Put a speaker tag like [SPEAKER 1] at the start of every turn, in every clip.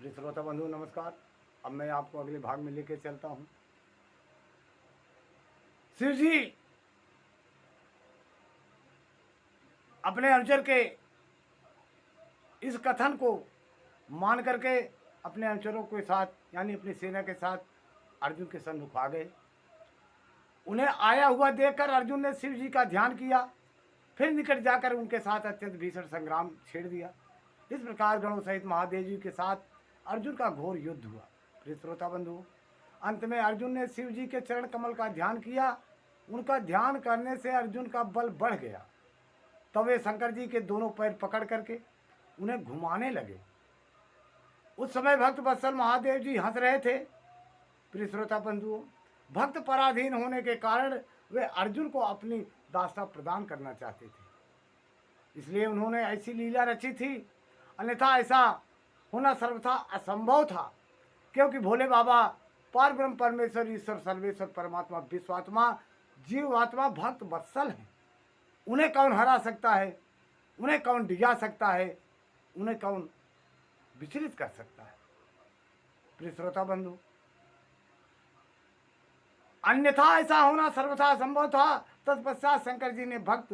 [SPEAKER 1] प्रिय श्रोता बंधु नमस्कार। अब मैं आपको अगले भाग में लेके चलता हूँ। शिव जी अपने अनुचर के इस कथन को मान करके अपने अनुचरों के साथ यानी अपनी सेना के साथ अर्जुन के सन्मुख आ गए। उन्हें आया हुआ देखकर अर्जुन ने शिव जी का ध्यान किया, फिर निकट जाकर उनके साथ अत्यंत भीषण संग्राम छेड़ दिया। इस प्रकार गणों सहित महादेव जी के साथ अर्जुन का घोर युद्ध हुआ। प्रिय श्रोता बंधु, अंत में अर्जुन ने शिव जी के चरण कमल का ध्यान किया। उनका ध्यान करने से अर्जुन का बल बढ़ गया। तब वे शंकर जी के दोनों पैर पकड़ करके उन्हें घुमाने लगे। उस समय भक्त वत्सल महादेव जी हंस रहे थे। प्रिय श्रोता बंधुओं, भक्त पराधीन होने के कारण वे अर्जुन को अपनी दास्ता प्रदान करना चाहते थे, इसलिए उन्होंने ऐसी लीला रची थी। अन्यथा ऐसा होना सर्वथा असंभव था, क्योंकि भोले बाबा पार ब्रह्म परमेश्वर ईश्वर सर्वेश्वर परमात्मा विश्वात्मा जीवात्मा भक्त वत्सल हैं। उन्हें कौन हरा सकता है, उन्हें कौन डिगा सकता है, उन्हें कौन विचलित कर सकता है। प्रिय श्रोता बंधु, अन्यथा ऐसा होना सर्वथा असंभव था। तत्पश्चात शंकर जी ने भक्त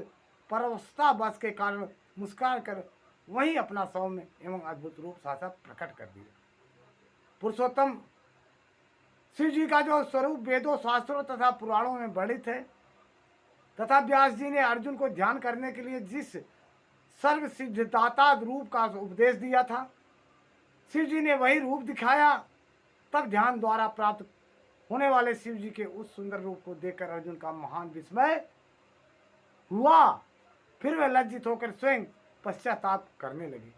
[SPEAKER 1] परवस्था बस के कारण मुस्कुरा कर वहीं अपना सौम्य एवं अद्भुत रूप सासा प्रकट कर दिया। पुरुषोत्तम शिव जी का जो स्वरूप वेदों शास्त्रों तथा पुराणों में वर्णित है, तथा व्यास जी ने अर्जुन को ध्यान करने के लिए जिस सर्व सिद्धदाता रूप का उपदेश दिया था, शिव जी ने वही रूप दिखाया। तब ध्यान द्वारा प्राप्त होने वाले शिव जी के उस सुंदर रूप को देखकर अर्जुन का महान विस्मय हुआ। फिर वे लज्जित होकर स्वयं पश्चाताप करने लगे।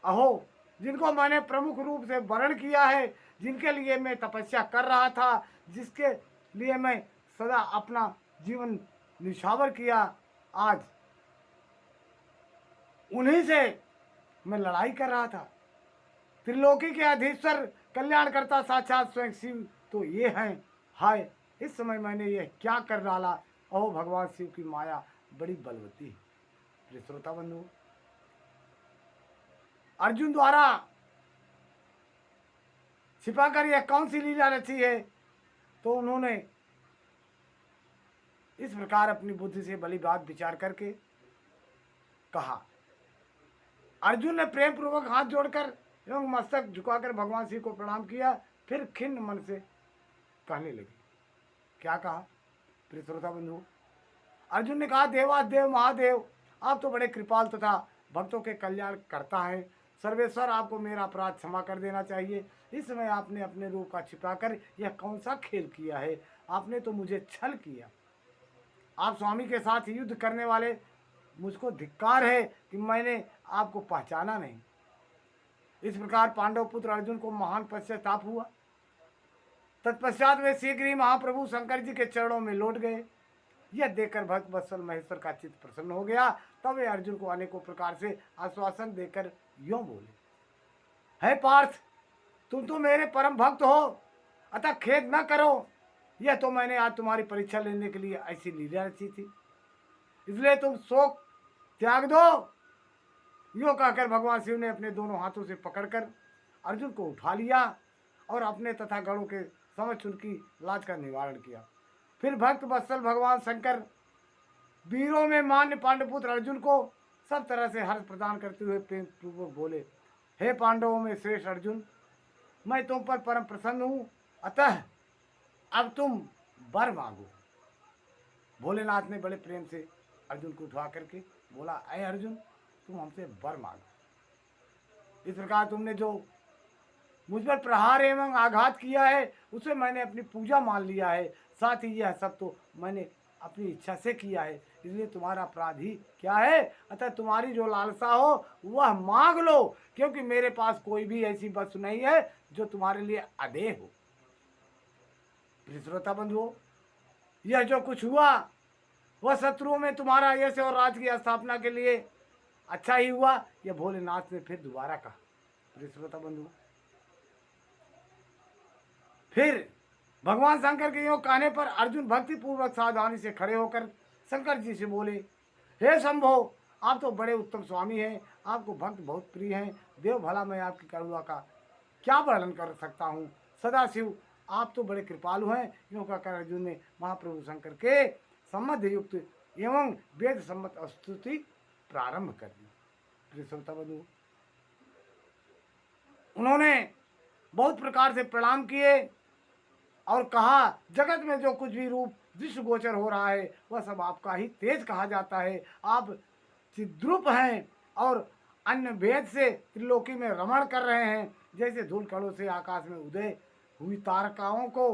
[SPEAKER 1] अहो, जिनको मैंने प्रमुख रूप से वर्ण किया है, जिनके लिए मैं तपस्या कर रहा था, जिसके लिए मैं सदा अपना जीवन निछावर किया, आज उन्हीं से मैं लड़ाई कर रहा था। त्रिलोकी के अधीश्वर कल्याणकर्ता साक्षात स्वयं शिव तो ये हैं। हाय, इस समय मैंने ये क्या कर डाला। ओह, भगवान शिव की माया बड़ी बलवती है। प्रिय श्रोता बंधु, अर्जुन द्वारा छिपाकर यह कौन सी लीला रची है, तो उन्होंने इस प्रकार अपनी बुद्धि से भली बात विचार करके कहा। अर्जुन ने प्रेम पूर्वक हाथ जोड़कर एवं मस्तक झुकाकर भगवान शिव को प्रणाम किया। फिर खिन्न मन से कहने लगे। क्या कहा? प्रिय श्रोता बंधु, अर्जुन ने कहा, देवादेव महादेव, आप तो बड़े कृपाल तथा भक्तों के कल्याण करता है। सर्वेश्वर, आपको मेरा अपराध क्षमा कर देना चाहिए। इस समय आपने अपने रूप का छिपाकर यह कौन सा खेल किया है? आपने तो मुझे छल किया। आप स्वामी के साथ युद्ध करने वाले, मुझको धिक्कार है कि मैंने आपको पहचाना नहीं। इस प्रकार पांडव पुत्र अर्जुन को महान पश्चाताप हुआ। तत्पश्चात वे शीघ्र ही महाप्रभु शंकर जी के चरणों में लौट गए। यह देखकर भक्त वत्सल महेश्वर का चित्त प्रसन्न हो गया। तब वे अर्जुन को अनेकों प्रकार से आश्वासन देकर यूं बोले, हे पार्थ, तुम तो मेरे परम भक्त हो, अतः खेद न करो। यह तो मैंने आज तुम्हारी परीक्षा लेने के लिए ऐसी लीला रची थी, इसलिए तुम शोक त्याग दो। यो कहकर भगवान शिव ने अपने दोनों हाथों से पकड़कर अर्जुन को उठा लिया और अपने तथा गणों के समक्ष उनकी लाज का निवारण किया। फिर भक्त वत्सल भगवान शंकर वीरों में मान्य पांडुपुत्र अर्जुन को सब तरह से हर्ष प्रदान करते हुए प्रेम पूर्वक बोले, हे पांडवों में श्रेष्ठ अर्जुन, मैं तुम पर परम प्रसन्न हूँ, अतः अब तुम वर मांगो। भोलेनाथ ने बड़े प्रेम से अर्जुन को उठा करके बोला, अय अर्जुन, तुम हमसे वर मांगो। इस प्रकार तुमने जो मुझ पर प्रहार एवं आघात किया है, उसे मैंने अपनी पूजा मान लिया है। साथ ही यह सब तो मैंने अपनी इच्छा से किया है, इसलिए तुम्हारा अपराध ही क्या है। अतः तुम्हारी जो लालसा हो वह मांग लो, क्योंकि मेरे पास कोई भी ऐसी वस्तु नहीं है जो तुम्हारे लिए अदेय हो। प्रिय श्रोता बंधुओं, यह जो कुछ हुआ वह शत्रुओं में तुम्हारा यश और राज की स्थापना के लिए अच्छा ही हुआ। यह भोलेनाथ ने फिर दोबारा कहा। प्रिय श्रोता बंधुओं, फिर भगवान शंकर के योग कहने पर अर्जुन भक्ति पूर्वक सावधानी से खड़े होकर शंकर जी से बोले, हे शंभो, आप तो बड़े उत्तम स्वामी हैं, आपको भक्त बहुत प्रिय हैं। देव भला मैं आपकी करुणा का क्या वर्णन कर सकता हूँ। सदाशिव आप तो बड़े कृपालु हैं। यूँ कहकर अर्जुन ने महाप्रभु शंकर के संबंध युक्त एवं वेद सम्मत स्तुति प्रारंभ कर दी। प्रिय श्रोता बंधु, उन्होंने बहुत प्रकार से प्रणाम किए और कहा, जगत में जो कुछ भी रूप दृश्य गोचर हो रहा है वह सब आपका ही तेज कहा जाता है। आप चिद्रूप हैं और अन्य भेद से त्रिलोकी में रमण कर रहे हैं। जैसे धूल कणों से आकाश में उदय हुई तारकाओं को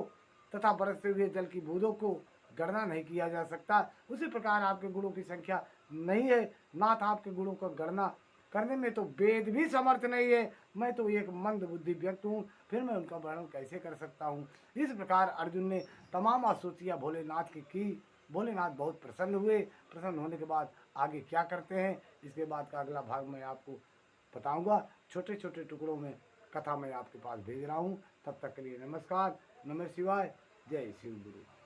[SPEAKER 1] तथा बरसते हुए जल की बूंदों को गणना नहीं किया जा सकता, उसी प्रकार आपके गुणों की संख्या नहीं है। नाथ, आपके गुणों का गणना करने में तो वेद भी समर्थ नहीं है। मैं तो एक मंद बुद्धि व्यक्ति हूँ, फिर मैं उनका वर्णन कैसे कर सकता हूँ। इस प्रकार अर्जुन ने तमाम स्तुतियाँ भोलेनाथ की। भोलेनाथ बहुत प्रसन्न हुए। प्रसन्न होने के बाद आगे क्या करते हैं, इसके बाद का अगला भाग मैं आपको बताऊंगा। छोटे छोटे टुकड़ों में कथा मैं आपके पास भेज रहा हूँ। तब तक के लिए नमस्कार, नमः शिवाय, जय शिव गुरु।